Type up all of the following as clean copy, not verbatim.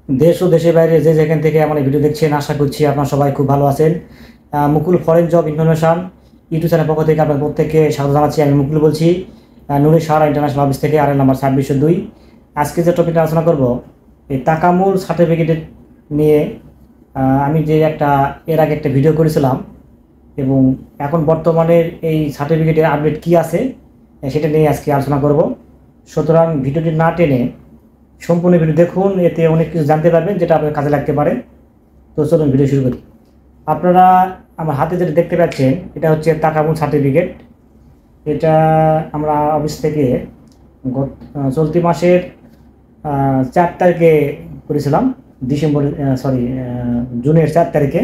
দেশ ও দেশের বাইরে যে যেখান থেকে আমার এই ভিডিও দেখছেন, আশা করছি আপনারা সবাই খুব ভালো আছেন। Mukul foreign job information YouTube channel পক্ষ থেকে আপনার প্রত্যেককে স্বাগত জানাচ্ছি। আমি মুকুল বলছি, নুরি সাহারা ইন্টারন্যাশনাল অফিস থেকে, আর নাম্বার 2602। আজকে যে টপিকটা আলোচনা করব, এই তাকামুল সার্টিফিকেট নিয়ে। আমি যে এর আগে একটা ভিডিও করেছিলাম, এবং এখন বর্তমানে এই সার্টিফিকেটের আপডেট কী আছে সেটা নিয়ে আজকে আলোচনা করব। সুতরাং ভিডিওটি না টেনে সম্পূর্ণ ভিডিও দেখুন, এতে অনেক কিছু জানতে পারবেন যেটা আপনার কাজে লাগতে পারে। তো চলুন ভিডিও শুরু করি। আপনারা আমার হাতে যেটা দেখতে পাচ্ছেন, এটা হচ্ছে তাকামুল সার্টিফিকেট। এটা আমরা অফিস থেকে চলতি মাসের 4 তারিখে করেছিলাম, জুনের 4 তারিখে।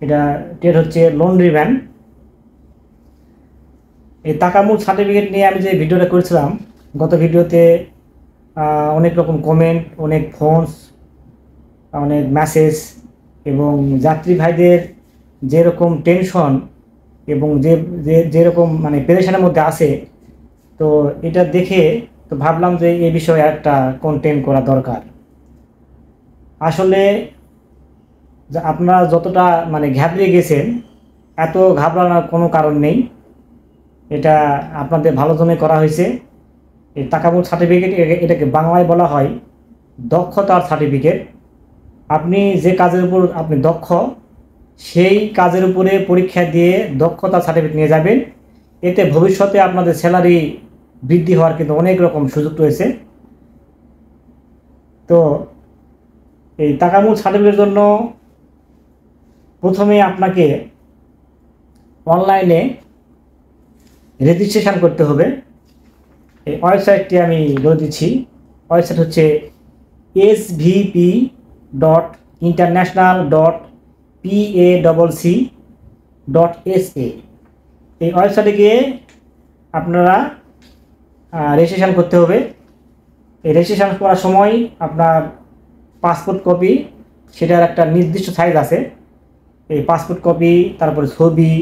এটা ডেট হচ্ছে লন্ড্রি ভ্যান। এই তাকামুল সার্টিফিকেট নিয়ে আমি যে ভিডিওটা করেছিলাম, গত ভিডিওতে অনেক রকম কমেন্ট, অনেক ফোনস, অনেক মেসেজ, এবং যাত্রী ভাইদের যেরকম টেনশন এবং যেরকম মানে পেরেশানের মধ্যে আছে, তো এটা দেখে তো ভাবলাম যে এই বিষয়ে একটা কন্টেন্ট করা দরকার। আসলে আপনারা যতটা মানে ঘাবড়ে গেছেন, এত ঘাবড়ানোর কোনো কারণ নেই। এটা আপনাদের ভালোর জন্য করা হয়েছে। এই তাকামুল সার্টিফিকেট, এটাকে বাংলায় বলা হয় দক্ষতার সার্টিফিকেট। আপনি যে কাজের উপর আপনি দক্ষ, সেই কাজের উপরে পরীক্ষা দিয়ে দক্ষতা সার্টিফিকেট নিয়ে যাবেন। এতে ভবিষ্যতে আপনাদের স্যালারি বৃদ্ধি হওয়ার কিন্তু অনেক রকম সুযোগ রয়েছে। তো এই তাকামুল সার্টিফিকেটের জন্য প্রথমে আপনাকে অনলাইনে রেজিস্ট্রেশন করতে হবে। এই ওয়েবসাইটটি আমি বলে দিচ্ছি। ওয়েবসাইট হচ্ছে svp.international.pacc.sa। এই ওয়েবসাইটে গিয়ে আপনারা রেজিস্ট্রেশন করতে হবে। এই রেজিস্ট্রেশন করার সময় আপনার পাসপোর্ট কপি, সেটার একটা নির্দিষ্ট সাইজ আছে, এই পাসপোর্ট কপি, তারপরে ছবি,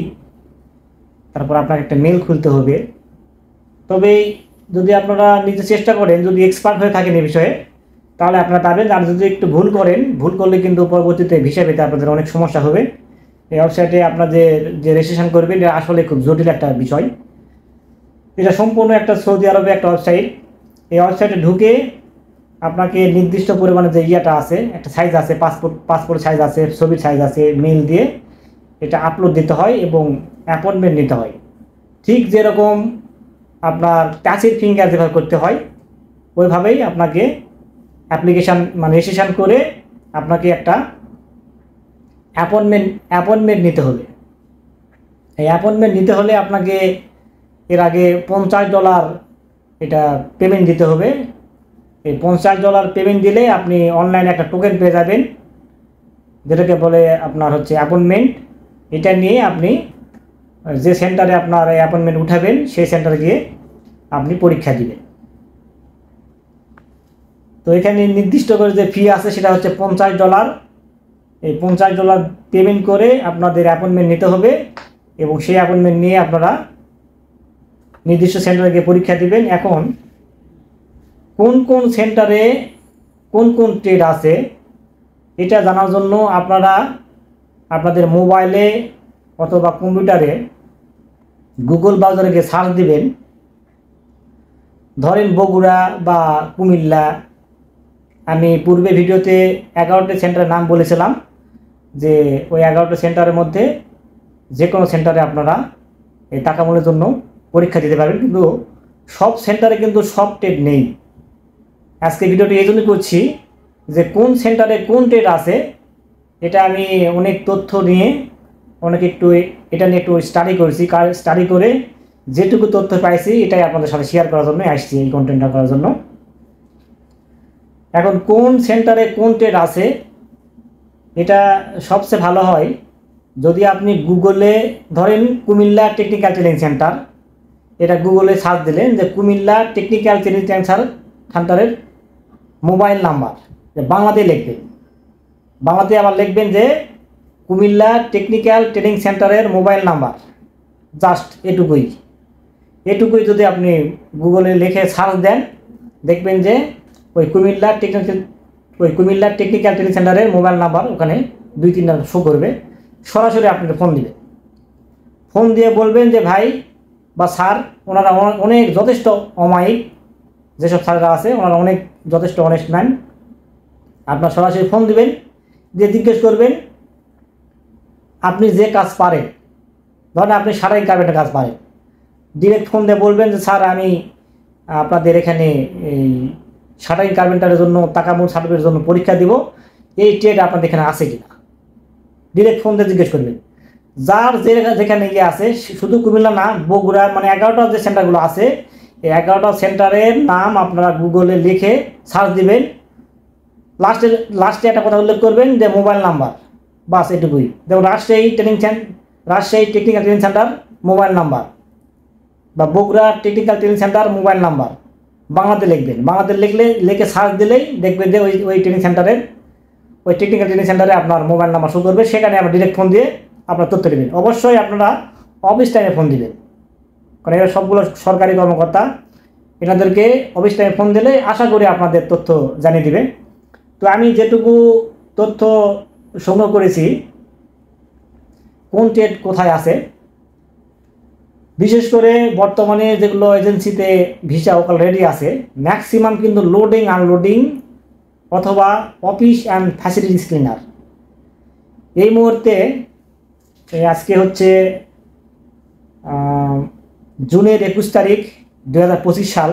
তারপর আপনাকে একটা মেল খুলতে হবে। তবে যদি আপনারা নিজে চেষ্টা করেন, যদি এক্সপার্ট হয়ে থাকেন এই বিষয়ে, তাহলে আপনারা পারবেন। আর যদি একটু ভুল করলে কিন্তু পরবর্তীতে ভিসা পেতে আপনাদের অনেক সমস্যা হবে। এই ওয়েবসাইটে আপনাদের যে রেজিস্ট্রেশন করবেন, এটা আসলে খুব জটিল একটা বিষয়। এটা সম্পূর্ণ একটা সৌদি আরবে একটা ওয়েবসাইট। এই ওয়েবসাইটে ঢুকে আপনাকে নির্দিষ্ট পরিমাণে যে আছে, একটা সাইজ আছে, পাসপোর্ট সাইজ আছে, ছবির সাইজ আছে, মেল দিয়ে এটা আপলোড দিতে হয় এবং অ্যাপয়েন্টমেন্ট নিতে হয়। ঠিক যেরকম আপনার টাচের ফিঙ্গার যেভাবে করতে হয়, ওইভাবেই আপনাকে অ্যাপ্লিকেশান মানে রেজিস্ট্রেশন করে আপনাকে একটা অ্যাপয়েন্টমেন্ট নিতে হবে। এই অ্যাপয়েন্টমেন্ট নিতে হলে আপনাকে এর আগে $50 এটা পেমেন্ট দিতে হবে। এই $50 পেমেন্ট দিলে আপনি অনলাইনে একটা টোকেন পেয়ে যাবেন, যেটাকে বলে আপনার হচ্ছে অ্যাপয়েন্টমেন্ট। এটা নিয়ে আপনি যে সেন্টারে আপনার অ্যাপয়েন্টমেন্ট উঠাবেন, সেই সেন্টারে গিয়ে আপনি পরীক্ষা দিবেন। তো এখানে নির্দিষ্ট করে যে ফি আছে, সেটা হচ্ছে $50। এই $50 পেমেন্ট করে আপনাদের অ্যাপয়েন্টমেন্ট নিতে হবে, এবং সেই অ্যাপয়েন্টমেন্ট নিয়ে আপনারা নির্দিষ্ট সেন্টারে গিয়ে পরীক্ষা দিবেন। এখন কোন সেন্টারে কোন ট্রেড আছে, এটা জানার জন্য আপনারা আপনাদের মোবাইলে অথবা কম্পিউটারে গুগল ব্রাউজারে গিয়ে সার্চ দিবেন। ধরেন বগুড়া বা কুমিল্লা। আমি পূর্বে ভিডিওতে 11টি সেন্টারের নাম বলেছিলাম, যে ওই 11টি সেন্টারের মধ্যে যে কোনো সেন্টারে আপনারা এই তাকামুলের জন্য পরীক্ষা দিতে পারবেন। কিন্তু সব সেন্টারে কিন্তু সব ট্রেড নেই। আজকে ভিডিওটি এই জন্যই করছি যে কোন সেন্টারে কোন ট্রেড আছে, এটা আমি অনেক তথ্য নিয়ে এটা নিয়ে একটু স্টাডি করে যেটুকু তথ্য পাইছি, এটাই আপনাদের সাথে শেয়ার করার জন্য আসছি, এই কন্টেন্টটা করার জন্য। এখন কোন সেন্টারে কোন ট্রেড আছে, এটা সবচেয়ে ভালো হয় যদি আপনি গুগলে ধরেন কুমিল্লা টেকনিক্যাল ট্রেনিং সেন্টার, এটা গুগলে সার্চ দিলেন যে কুমিল্লা টেকনিক্যাল ট্রেনিং সেন্টারের মোবাইল নাম্বার, বাংলাতে লিখবেন। বাংলাতে আবার লিখবেন যে কুমিল্লা টেকনিক্যাল ট্রেনিং সেন্টারের মোবাইল নাম্বার, জাস্ট এটুকুই যদি আপনি গুগলে লিখে সার্চ দেন, দেখবেন যে ওই কুমিল্লা ওই কুমিল্লা টেকনিক্যাল ট্রেনিং সেন্টারের মোবাইল নাম্বার ওখানে 2-3টা শো করবে। সরাসরি আপনাকে ফোন দিবে, ফোন দিয়ে বলবেন যে ভাই বা স্যার, ওনারা অনেক যথেষ্ট অমায়িক, যেসব স্যাররা আছে ওনারা অনেক যথেষ্ট অনেস্ট ম্যান। আপনার সরাসরি ফোন দিবেন, দিয়ে জিজ্ঞেস করবেন আপনি যে কাজ পারেন, ধরেন আপনি শাটারিং কার্পেন্টার কাজ পারেন, ডিরেক্ট ফোন দিয়ে বলবেন যে স্যার আমি আপনাদের এখানে এই শাটারিং কার্পেন্টারের জন্য তাকামুল সার্টিফিকেটের জন্য পরীক্ষা দিব, এই ট্রেড আপনাদের এখানে আছে কিনা, ডিরেক্ট ফোন দিয়ে জিজ্ঞেস করবেন। যার যেখানে গিয়ে আছে, শুধু কুমিল্লা না, বগুড়া, মানে 11টা যে সেন্টারগুলো আছে, এই 11টা সেন্টারের নাম আপনারা গুগলে লিখে সার্চ দিবেন, লাস্টে একটা কথা উল্লেখ করবেন যে মোবাইল নাম্বার, বাস এটুকুই। যেমন Rajshahi technical training centre mobile number, বা Bogura technical training centre mobile number, বাংলাতে লিখবেন। বাংলাতে লিখে সার্চ দিলেই দেখবেন যে ওই ট্রেনিং সেন্টারের, ওই টেকনিক্যাল ট্রেনিং সেন্টারে আপনার মোবাইল নাম্বার শো করবে, সেখানে আপনার ডিরেক্ট ফোন দিয়ে আপনার তথ্য দেবেন। অবশ্যই আপনারা অফিস টাইমে ফোন দিবেন, কারণ এরা সবগুলো সরকারি কর্মকর্তা, এনাদেরকে অফিস টাইমে ফোন দিলে আশা করি আপনাদের তথ্য জানিয়ে দিবে। তো আমি যেটুকু তথ্য সংগ্রহ করেছি, কোন ট্রেড কোথায় আছে, বিশেষ করে বর্তমানে যেগুলো এজেন্সিতে ভিসা ওকাল রেডি আছে, ম্যাক্সিমাম কিন্তু লোডিং আনলোডিং অথবা অফিস অ্যান্ড ফ্যাসিলিটিস ক্লিনার। এই মুহূর্তে আজকে হচ্ছে জুনের 21 তারিখ 2025 সাল।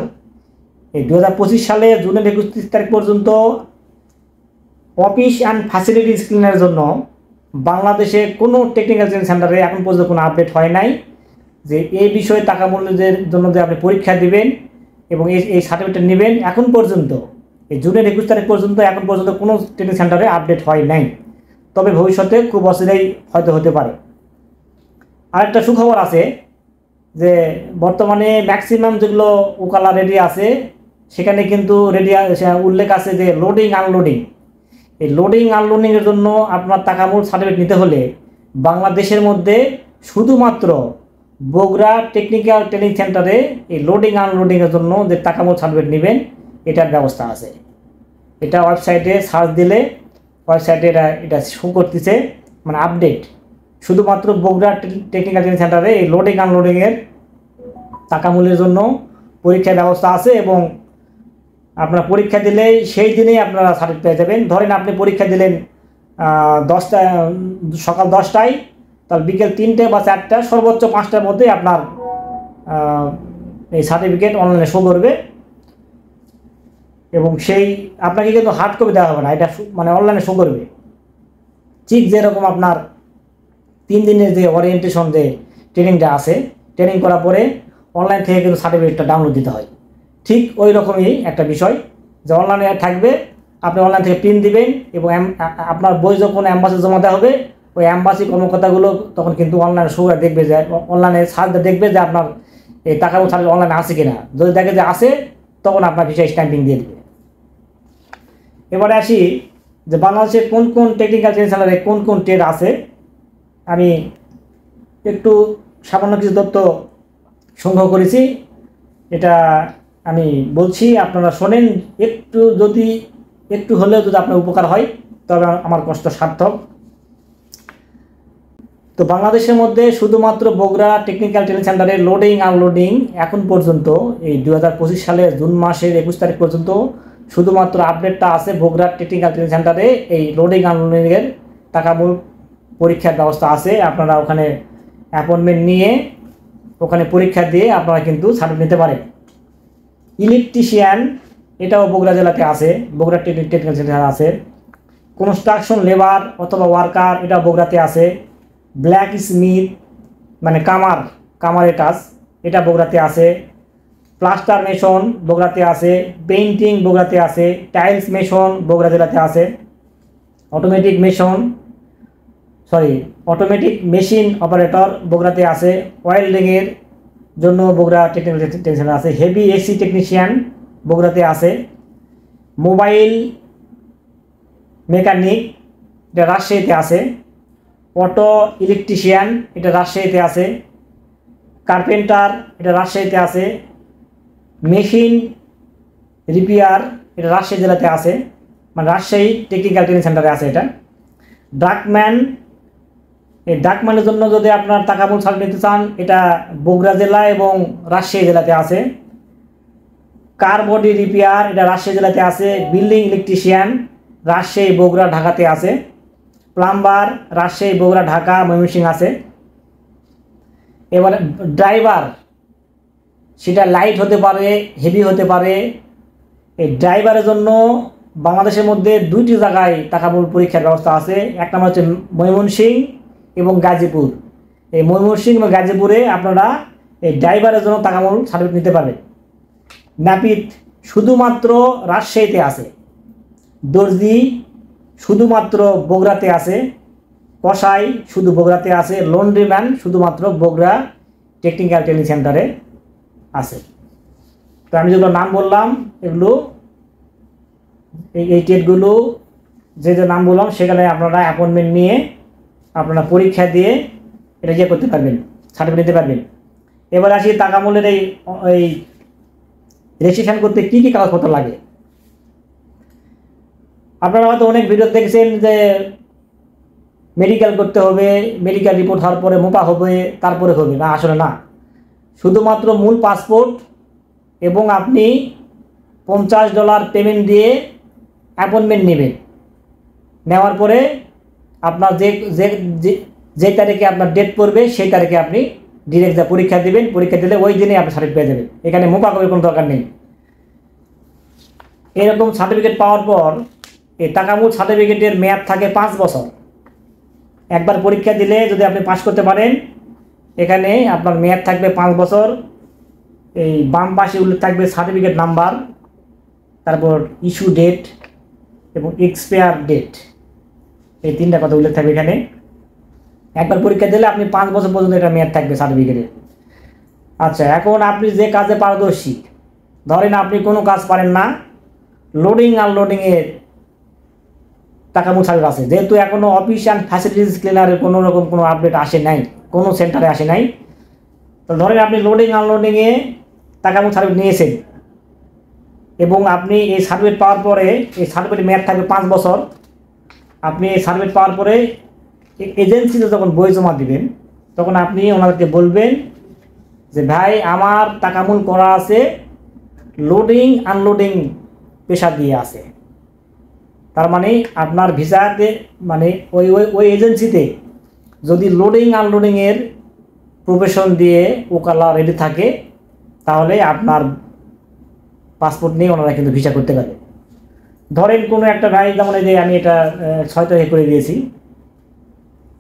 এই 2025 সালে জুনের 21 তারিখ পর্যন্ত অফিস অ্যান্ড ফ্যাসিলিটিস ক্লিনারের জন্য বাংলাদেশে কোনো টেকনিক্যাল ট্রেনিং সেন্টারে এখন পর্যন্ত কোনো আপডেট হয় নাই যে এই বিষয়ে টাকা মূল্যের জন্য যে আপনি পরীক্ষা দিবেন এবং এই সার্টিফিকেট নেবেন। এখন পর্যন্ত এই জুনের 21 তারিখ পর্যন্ত এখন পর্যন্ত কোনো ট্রেনিং সেন্টারে আপডেট হয় নাই, তবে ভবিষ্যতে খুব অচিরেই হয়তো হতে পারে। আরেকটা সুখবর আছে যে বর্তমানে ম্যাক্সিমাম যেগুলো ওকালা রেডি আছে, সেখানে কিন্তু উল্লেখ আছে যে লোডিং আনলোডিং। এই লোডিং আনলোডিংয়ের জন্য আপনার তাকামুল সার্টিফিকেট নিতে হলে বাংলাদেশের মধ্যে শুধুমাত্র বগুড়া টেকনিক্যাল ট্রেনিং সেন্টারে এই লোডিং আনলোডিংয়ের জন্য যে তাকামুল সার্টিফিকেট নেবেন, এটার ব্যবস্থা আছে। এটা ওয়েবসাইটে সার্চ দিলে ওয়েবসাইটে এটা শো করতেছে, মানে আপডেট। শুধুমাত্র বগুড়া টেকনিক্যাল ট্রেনিং সেন্টারে এই লোডিং আনলোডিংয়ের তাকামূলের জন্য পরীক্ষার ব্যবস্থা আছে, এবং আপনারা পরীক্ষা দিলেই সেই দিনেই আপনারা সার্টিফিকেট পেয়ে যাবেন। ধরেন আপনি পরীক্ষা দিলেন 10টায়, সকাল 10টায়, তাহলে বিকেল 3টে বা 4টা, সর্বোচ্চ 5টার মধ্যেই আপনার এই সার্টিফিকেট অনলাইনে শো করবে, এবং সেই আপনাকে কিন্তু হার্ড কপি দেওয়া হবে না, এটা মানে অনলাইনে শো করবে। ঠিক যেরকম আপনার 3 দিনের যে ওরিয়েন্টেশন যে ট্রেনিংটা আছে, ট্রেনিং করার পরে অনলাইন থেকে কিন্তু সার্টিফিকেটটা ডাউনলোড দিতে হয়, ঠিক ওই রকমই একটা বিষয় যে অনলাইনে থাকবে, আপনি অনলাইন থেকে প্রিন্ট দিবেন, এবং আপনার বই যখন অ্যাম্বাসি জমা দেওয়া হবে, ওই অ্যাম্বাসি কর্মকর্তাগুলো তখন কিন্তু অনলাইনে শো দেখবে, যে অনলাইনে সার্চ দেখবে যে আপনার এই টাকাগুলো সার্টিফিকেট অনলাইনে আছে কিনা। যদি দেখে যে আছে, তখন আপনার ভিসা স্ট্যাম্পিং দিয়ে দেবে। এবারে আসি যে বাংলাদেশে কোন কোন টেকনিক্যাল ট্রেনিং সেন্টারে কোন কোন ট্রেড আছে। আমি একটু সামান্য কিছু তথ্য সংগ্রহ করেছি, এটা আমি বলছি, আপনারা শোনেন। একটু হলেও যদি আপনার উপকার হয়, তবে আমার কষ্ট সার্থক। তো বাংলাদেশের মধ্যে শুধুমাত্র বগুড়া টেকনিক্যাল ট্রেনিং সেন্টারে লোডিং আনলোডিং এখন পর্যন্ত এই 2025 সালের জুন মাসের 21 তারিখ পর্যন্ত শুধুমাত্র আপডেটটা আছে বগুড়া টেকনিক্যাল ট্রেনিং সেন্টারে এই লোডিং আনলোডিংয়ের তাকামূল পরীক্ষার ব্যবস্থা আছে। আপনারা ওখানে অ্যাপয়েন্টমেন্ট নিয়ে ওখানে পরীক্ষা দিয়ে আপনারা কিন্তু সার্টিফিকেট নিতে পারেন। ইলেকট্রিশিয়ান, এটাও বগুড়া জেলাতে আছে, বগুড়া টেকনিক্যাল সেন্টার আছে। কনস্ট্রাকশন লেবার অথবা ওয়ার্কার, এটা বগুড়াতে আছে। ব্ল্যাক স্মিথ, মানে কামারের কাজ, এটা বগুড়াতে আছে। প্লাস্টার মেশন বগুড়াতে আছে। পেইন্টিং বগুড়াতে আছে। টাইলস মেশন বগুড়া জেলাতে আছে। অটোমেটিক মেশিন অপারেটর বগুড়াতে আছে। ওয়েল্ডিংয়ের জন্য বগুড়া টেকনিক্যাল ট্রেনিং সেন্টার আছে। হেভি এসি টেকনিশিয়ান বগুড়াতে আছে। মোবাইল মেকানিক, এটা রাজশাহীতে আছে। অটো ইলেকট্রিশিয়ান, এটা রাজশাহীতে আছে। কার্পেন্টার, এটা রাজশাহীতে আছে। মেশিন রিপেয়ার, এটা রাজশাহী জেলাতে আছে। মানে রাজশাহী টেকনিক্যাল ট্রেনিং সেন্টারে আছে এটা। ডাকম্যান, এই ডাকম্যানের জন্য যদি আপনার তাকামুল সার্টিফিকেট নিতে চান, এটা বগুড়া জেলা এবং রাজশাহী জেলাতে আছে। কার বডি রিপেয়ার, এটা রাজশাহী জেলাতে আছে। বিল্ডিং ইলেকট্রিশিয়ান রাজশাহী, বগুড়া, ঢাকাতে আছে। প্লাম্বার রাজশাহী, বগুড়া, ঢাকা, ময়মনসিংহ আছে। এবারে ড্রাইভার, সেটা লাইট হতে পারে, হেভি হতে পারে। এই ড্রাইভারের জন্য বাংলাদেশের মধ্যে 2টি জায়গায় তাকামুল পরীক্ষার ব্যবস্থা আছে। এক নম্বর হচ্ছে ময়মনসিংহ এবং গাজীপুর। এই ময়মনসিংহ এবং গাজীপুরে আপনারা এই ড্রাইভারের জন্য তাকামুল সার্টিফিকেট নিতে পারবেন। নাপিত শুধুমাত্র রাজশাহীতে আছে। দর্জি শুধুমাত্র বগুড়াতে আছে। কসাই শুধু বগুড়াতে আছে। লন্ড্রিম্যান শুধুমাত্র বগুড়া টেকনিক্যাল ট্রেনিং সেন্টারে আছে। তো আমি যেগুলো নাম বললাম, এগুলো এই টেটগুলো যে নাম বললাম, সেখানে আপনারা অ্যাপয়েন্টমেন্ট নিয়ে আপনারা পরীক্ষা দিয়ে এটা করতে পারবেন, সার্টিফিকেট নিতে পারবেন। এবার আসি তাকামুলের এই রেজিস্ট্রেশন করতে কী কী কাগজপত্র লাগে। আপনারা হয়তো অনেক ভিডিও দেখছেন যে মেডিকেল করতে হবে, মেডিকেল রিপোর্ট হওয়ার পরে মোপা হবে, তারপরে হবে না। আসলে না, শুধুমাত্র মূল পাসপোর্ট এবং আপনি $50 পেমেন্ট দিয়ে অ্যাপয়েন্টমেন্ট নেবেন। নেওয়ার পরে আপনার যে তারিখে আপনার ডেট পড়বে, সেই তারিখে আপনি ডিরেক্ট যা পরীক্ষা দেবেন। পরীক্ষা দিলে ওই দিনে আপনি সার্টিফিকেট পেয়ে যাবেন। এখানে মোপা করার কোনো দরকার নেই। এরকম সার্টিফিকেট পাওয়ার পর এই তাকামুল সার্টিফিকেটের মেয়াদ থাকে 5 বছর। একবার পরীক্ষা দিলে যদি আপনি পাস করতে পারেন, এখানে আপনার মেয়াদ থাকবে 5 বছর। এই বাম পাশে উল্লেখ থাকবে সার্টিফিকেট নাম্বার, তারপর ইস্যু ডেট এবং এক্সপায়ার ডেট, এই 3টা কথা উল্লেখ থাকবে এখানে। একবার পরীক্ষা দিলে আপনি 5 বছর পর্যন্ত এটা মেয়াদ থাকবে সার্টিফিকেটের। আচ্ছা, এখন আপনি যে কাজে পারদর্শী, ধরেন আপনি কোনো কাজ পারেন না, লোডিং আনলোডিংয়ের তাকামুল সার্টিফিকেট আছে, যেহেতু এখনও অফিস অ্যান্ড ফ্যাসিলিটিস ক্লিনারের কোনো রকম কোনো আপডেট আসে নাই, কোনো সেন্টারে আসে নাই। তো ধরেন আপনি লোডিং আনলোডিংয়ে তাকামুল সার্টিফিকেট নিয়েছেন এবং আপনি এই সার্টিফিকেট পাওয়ার পরে, এই সার্টিফিকেট মেয়াদ থাকবে 5 বছর। আপনি এই সার্টিফিকেট পাওয়ার পরে এজেন্সিতে যখন বই জমা দিবেন, তখন আপনি ওনাদেরকে বলবেন যে ভাই, আমার তাকামুল করা আছে, লোডিং আনলোডিং পেশা দিয়ে আছে। তার মানে আপনার ভিসাতে, মানে ওই এজেন্সিতে যদি লোডিং আনলোডিংয়ের প্রফেশন দিয়ে ওকালা রেডি থাকে, তাহলে আপনার পাসপোর্ট নিয়ে ওনারা কিন্তু ভিসা করতে পারে। ধরেন কোনো একটা ভাই, যেমন এই যে আমি এটা 6 তারিখে করে দিয়েছি,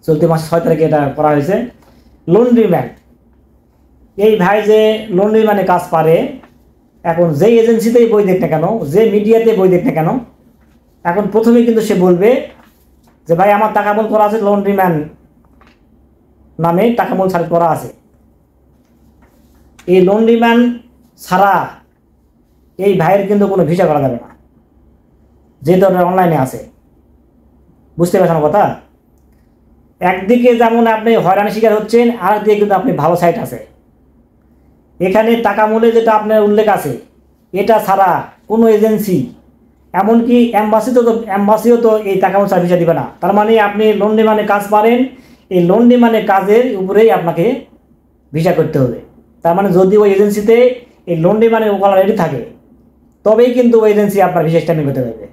চলতি মাসে 6 তারিখে এটা করা হয়েছে। লন্ড্রিম্যান, এই ভাই যে লন্ড্রিম্যানে কাজ পারে, এখন যেই এজেন্সিতেই বই দেখ না কেন, যে মিডিয়াতে বই দেখ না কেন, এখন প্রথমেই কিন্তু সে বলবে যে ভাই, আমার তাকামুল করা আছে, লন্ড্রিম্যান নামে তাকামুল সার্টিফিকেট করা আছে। এই লন্ড্রিম্যান ছাড়া এই ভাইয়ের কিন্তু কোনো ভিসা করা যাবে না, যেহেতু অনলাইনে আছে। বুঝতে পারছেন কথা? একদিকে যেমন আপনি হয়রানি শিকার হচ্ছেন, আরেকদিকে কিন্তু আপনি ভালো সাইট আছে। এখানে তাকামুলে যেটা আপনার উল্লেখ আছে, এটা ছাড়া কোনো এজেন্সি, এমনকি অ্যাম্বাসিও তো এই তাকামুল সার্ভিসটা দিবে না। তার মানে আপনি লন্ড্রিম্যানে কাজ পারেন, এই লন্ড্রিম্যানে কাজের উপরেই আপনাকে ভিসা করতে হবে। তার মানে যদি ওই এজেন্সিতে এই লন্ড্রিম্যানের ওকালা রেডি থাকে, তবেই কিন্তু ওই এজেন্সি আপনার ভিসা স্ট্যাম্পিং করতে পারবে।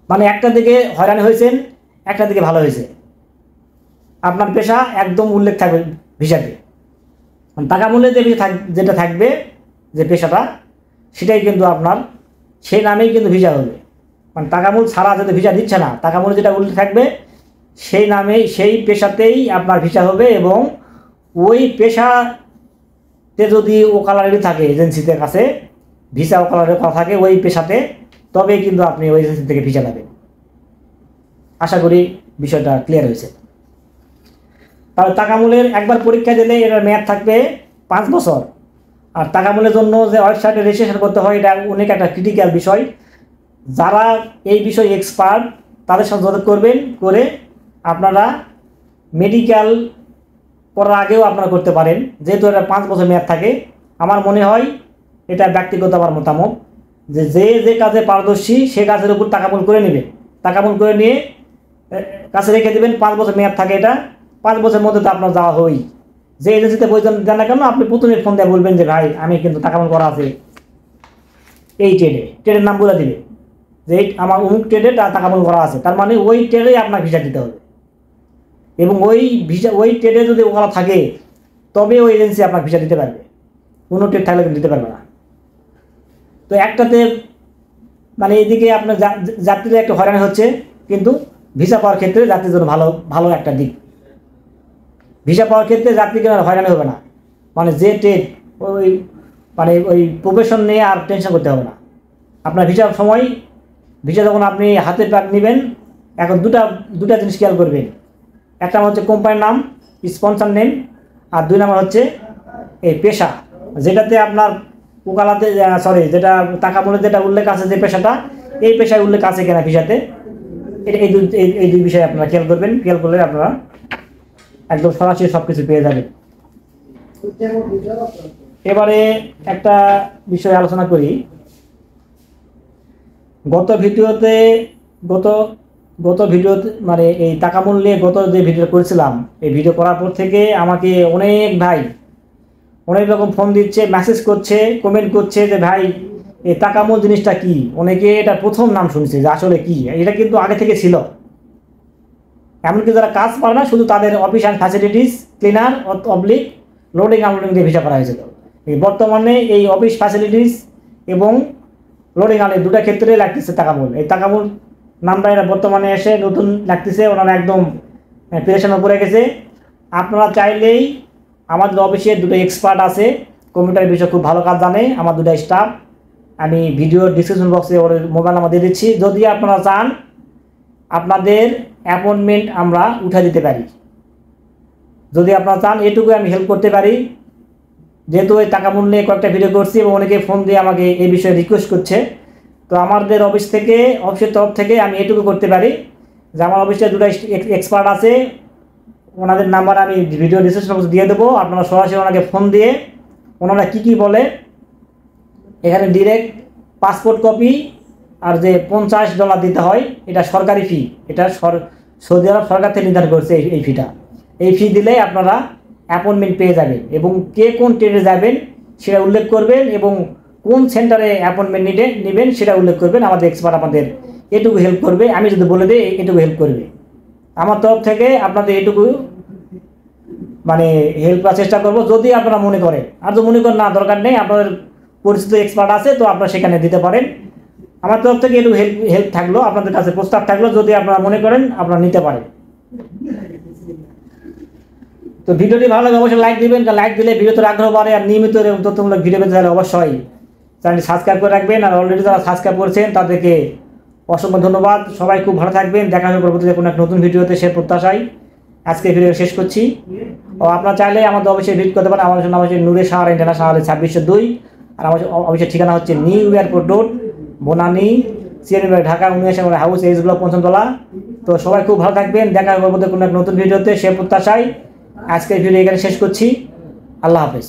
মানে একটা দিকে হয়রানি হয়েছেন, একটা দিকে ভালো হয়েছে। আপনার পেশা একদম উল্লেখ থাকবে ভিসাতে। তাকামুলে যেটা থাকবে, যে পেশাটা, সেটাই কিন্তু আপনার সেই নামেই কিন্তু ভিসা হবে। মানে তাকামুল ছাড়া যদি ভিসা দিচ্ছে না, তাকামুলে যেটা উল্লেখ থাকবে সেই নামেই, সেই পেশাতেই আপনার ভিসা হবে। এবং ওই পেশাতে যদি ওকালারি থাকে এজেন্সিদের কাছে, ভিসা ওকালারের কথা থাকে ওই পেশাতে, তবেই কিন্তু আপনি ওই এজেন্সি থেকে ভিসা পাবেন। আশা করি বিষয়টা ক্লিয়ার হয়েছে। তাহলে তাকামুলের একবার পরীক্ষা দিলে এটার মেয়াদ থাকবে 5 বছর। আর তাকামুলের জন্য যে ওয়েবসাইটে রেজিস্ট্রেশন করতে হয়, এটা অনেক একটা ক্রিটিক্যাল বিষয়। যারা এই বিষয়ে এক্সপার্ট, তাদের সাথে যোগাযোগ করবেন, করে আপনারা মেডিকেল করার আগেও আপনারা করতে পারেন, যেহেতু এটা 5 বছর মেয়াদ থাকে। আমার মনে হয়, এটা ব্যক্তিগত আমার মতামত, যে যে যে কাজে পারদর্শী সে কাজের উপর তাকামুল করে নেবে, তাকামুল করে নিয়ে কাছে রেখে দেবেন। 5 বছর মেয়াদ থাকে এটা, 5 বছরের মধ্যে তো আপনার যাওয়া হই। যে এজেন্সিতে বইজন দেন না কেন, আপনি প্রথমে ফোন দিয়ে বলবেন যে ভাই আমি কিন্তু তাকামুল করা আছে এই ট্রেডের নাম বলে দিবে যে আমার অমুক ট্রেডে তাকামুল করা আছে, তার মানে ওই ট্রেডে আপনার ভিসা দিতে হবে। এবং ওই ট্রেডে যদি ওখানে থাকে তবে ওই এজেন্সি আপনার ভিসা দিতে পারবে, কোনো ট্রেড থাকলে দিতে পারবে না। তো একটাতে মানে এইদিকে আপনার যাত্রীরা একটু হয়রানি হচ্ছে, কিন্তু ভিসা পাওয়ার ক্ষেত্রে যাত্রীর জন্য ভালো একটা দিক। ভিসা পাওয়ার ক্ষেত্রে যাত্রীকে আর হয়রানি হবে না, মানে যে ট্রেড ওই প্রফেশন নিয়ে আর টেনশন করতে হবে না। আপনার ভিসার সময় ভিসা যখন আপনি হাতে নেবেন, এখন দুটা জিনিস খেয়াল করবেন। একটা হচ্ছে কোম্পানির নাম, স্পন্সর নেম, আর 2 নম্বর হচ্ছে এই পেশা, যেটাতে আপনার ওকালাতে যেটা তাকামুলে যেটা উল্লেখ আছে, যে পেশাটা, এই পেশায় উল্লেখ আছে কিনা ভিসাতে, এই দুই বিষয়ে আপনারা খেয়াল করবেন। খেয়াল করলে আপনারা একদম সরাসরি সব কিছু পেয়ে যাবেন। এবারে একটা বিষয় আলোচনা করি। গত ভিডিওতে মানে এই তাকামুল নিয়ে গত যে ভিডিও করেছিলাম, এই ভিডিও করার পর থেকে আমাকে অনেক ভাই অনেক রকম ফোন দিচ্ছে, মেসেজ করছে, কমেন্ট করছে যে ভাই এই তাকামুল জিনিসটা কি। অনেকে এটা প্রথম নাম শুনছে যে আসলে কি, এটা কিন্তু আগে থেকে ছিল। এমনকি যারা কাজ পারে না, শুধু তাদের office and facilities cleaner oblique loading unloading দিয়ে ভিসা করা হয়েছিল। এই বর্তমানে এই অফিস ফ্যাসিলিটিস এবং লোডিং আনলোডিং দুটো ক্ষেত্রে লাগতেছে তাকামুল। এই তাকামুল নামটা এটা বর্তমানে এসে নতুন লাগতেছে, ওনারা একদম প্রেশানের উপরে গেছে। আপনারা চাইলেই আমাদের অফিসে 2টো এক্সপার্ট আছে, কম্পিউটার বিষয়ে খুব ভালো কাজ জানে, আমার 2টা স্টাফ। আমি ভিডিও ডিসক্রিপশন বক্সে ওর মোবাইল নাম্বার দিয়ে দিচ্ছি। যদি আপনারা চান আপনাদের অ্যাপয়েন্টমেন্ট আমরা উঠে দিতে পারি, যদি আপনারা চান এটুকু আমি হেল্প করতে পারি। যেহেতু ওই তাকামুল নিয়ে কয়েকটা ভিডিও করছি এবং অনেকে ফোন দিয়ে আমাকে এই বিষয়ে রিকোয়েস্ট করছে, তো আমাদের অফিসের তরফ থেকে আমি এটুকু করতে পারি যে আমার অফিসে 2টা এক্সপার্ট আছে, ওনাদের নাম্বার আমি ভিডিও ডিসক্রিপশন বক্সে দিয়ে দেবো। আপনারা সরাসরি ওনাকে ফোন দিয়ে ওনারা কী বলে, এখানে ডিরেক্ট পাসপোর্ট কপি আর যে $50 দিতে হয়, এটা সরকারি ফি, এটা সৌদি আরব সরকার থেকে নির্ধারণ করছে এই ফিটা। এই ফি দিলে আপনারা অ্যাপয়েন্টমেন্ট পেয়ে যাবেন এবং কে কোন ট্রেডে যাবেন সেটা উল্লেখ করবেন এবং কোন সেন্টারে অ্যাপয়েন্টমেন্ট নেবেন সেটা উল্লেখ করবেন। আমাদের এক্সপার্ট আপনাদের এটুকু হেল্প করবে, আমি যদি বলে দিই এটুকু হেল্প করবে। আমার তরফ থেকে আপনাদের এটুকু মানে হেল্প করার চেষ্টা করব, যদি আপনারা মনে করেন। আর যদি মনে করেন না দরকার নেই, আপনাদের পরিচিত এক্সপার্ট আছে, তো আপনারা সেখানে দিতে পারেন। আমার তরফ থেকে একটু হেল্প থাকলো, আপনাদের কাছে প্রস্তাব থাকলো, যদি আপনারা মনে করেন আপনারা নিতে পারেন। তো ভিডিওটি ভালো লাগে অবশ্যই লাইক দিবেন, কারণ লাইক দিলে ভিডিওতে আগ্রহ বাড়ে। আর নিয়মিত তথ্যমূলক ভিডিও পেতে চাইলে অবশ্যই চ্যানেলটি সাবস্ক্রাইব করে রাখবেন। আর অলরেডি যারা সাবস্ক্রাইব করেছেন তাদেরকে অসংখ্য ধন্যবাদ। সবাই খুব ভালো থাকবেন, দেখা হবে পরবর্তীতে কোনো এক নতুন ভিডিওতে, সে প্রত্যাশায় আজকে ভিডিও শেষ করছি। ও আপনারা চাইলে আমাদের অবশ্যই ভিজিট করতে পারেন। আমাদের অবশ্যই নূরে শাহর ইন্টারন্যাশনাল 2602, আর আমার অবশ্যই ঠিকানা হচ্ছে new airport road, Banani, CNB, Dhaka 19 নম্বর হাউস, এইচগুলো 55 তলা। তো সবাই খুব ভালো থাকবেন, দেখা হবে পরবর্তীতে কোনো এক নতুন ভিডিওতে, সে প্রত্যাশায় আজকের ভিডিও এখানে শেষ করছি। আল্লাহ হাফেজ।